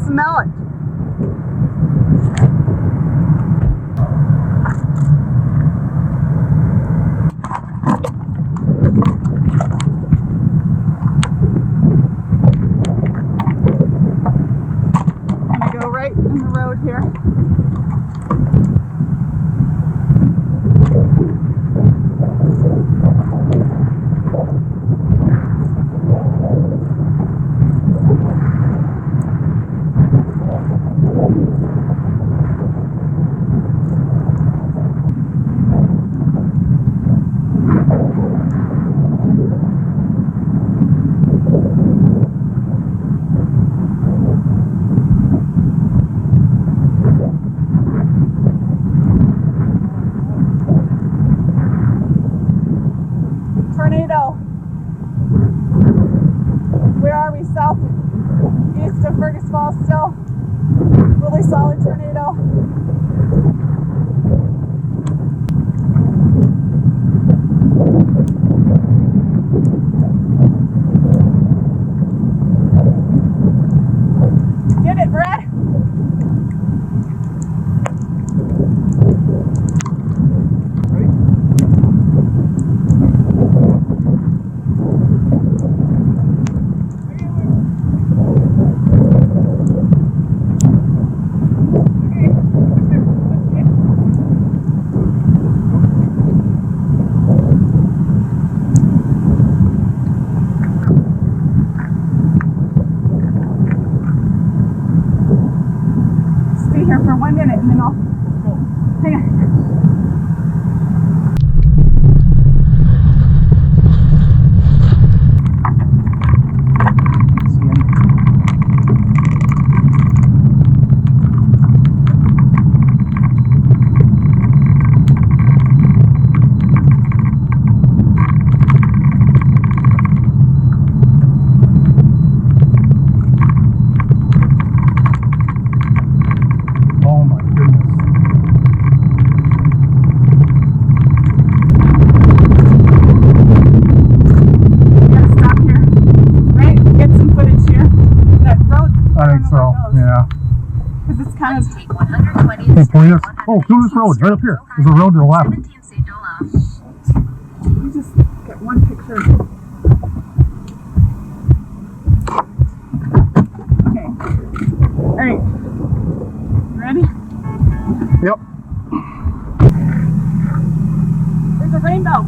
smell it. I'm gonna go right in the road here. Tornado. Where are we? South east of Fergus Falls still. Really solid tornado. Get it, Brad? Stay here for 1 minute and then I'll go. Hang on. I think so, yeah. Because it's kind of... Hey, point us. Oh, through this road, right up here. There's a road to the left. Let me just get one picture. Okay. Alright. Ready? Yep. There's a rainbow.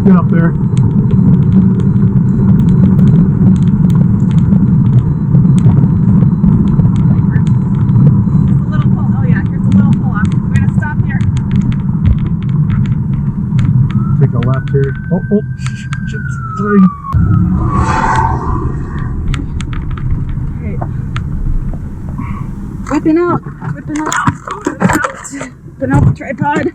Get up there. Take a left here. Oh, sorry. Okay. Whipping out the tripod.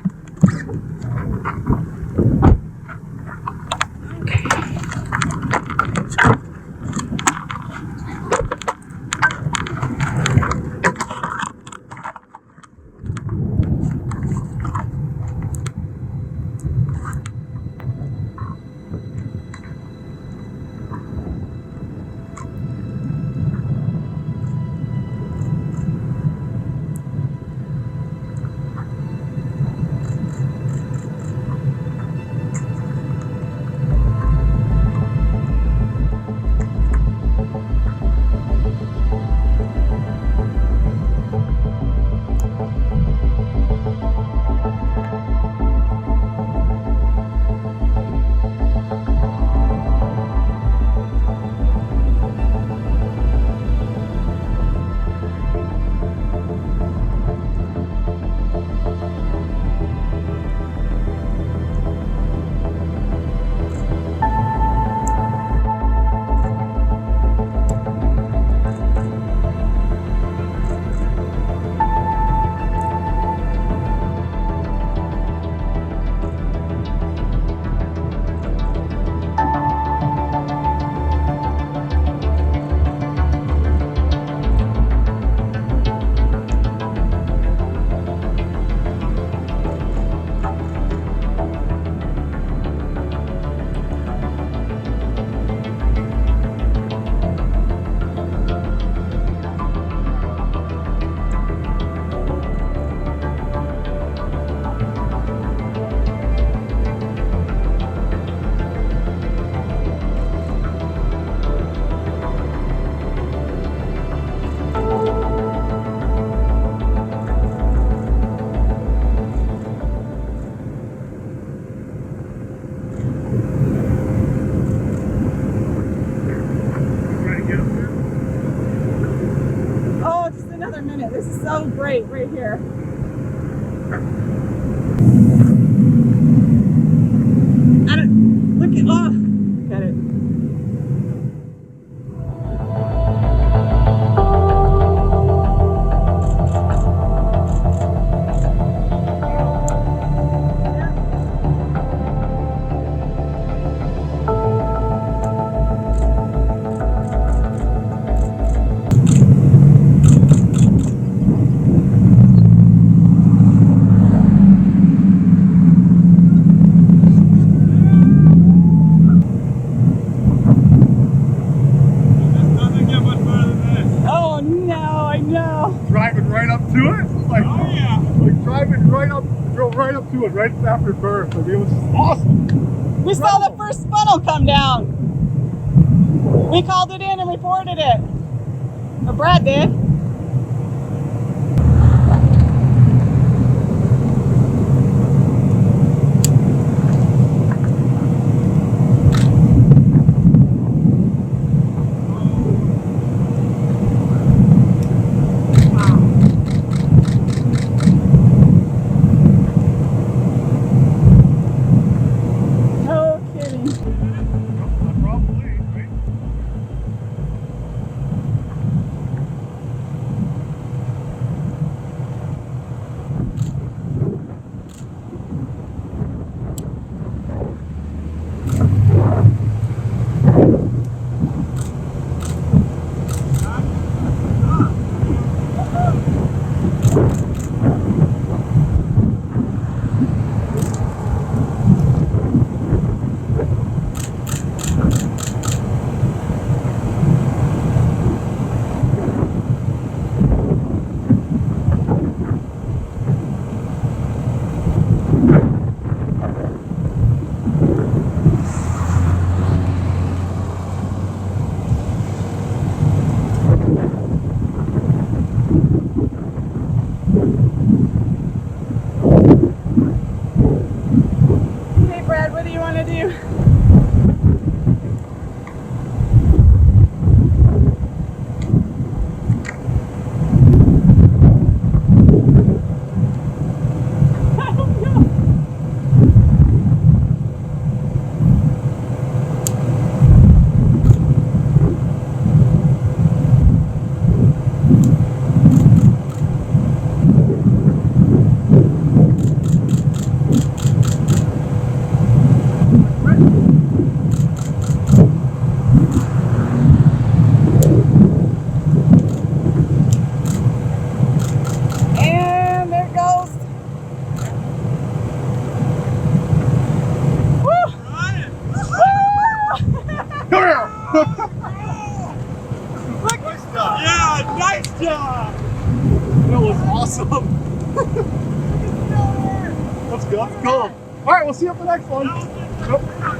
This is so great right here. I don't, look at, oh, get it. Oh no, I know. Driving right up to it. Like, Oh yeah. like driving right up, drove right up to it right after birth. Like, it was awesome. We saw the first funnel come down. We called it in and reported it. Or Brad did. No kidding. Probably, right? Hey Brad, what do you want to do? I don't know. And there it goes. Woo! Woo! Come here! Look, Yeah, nice job. That was awesome. Let's go. Let's go. All right, we'll see you up the next one. Nope.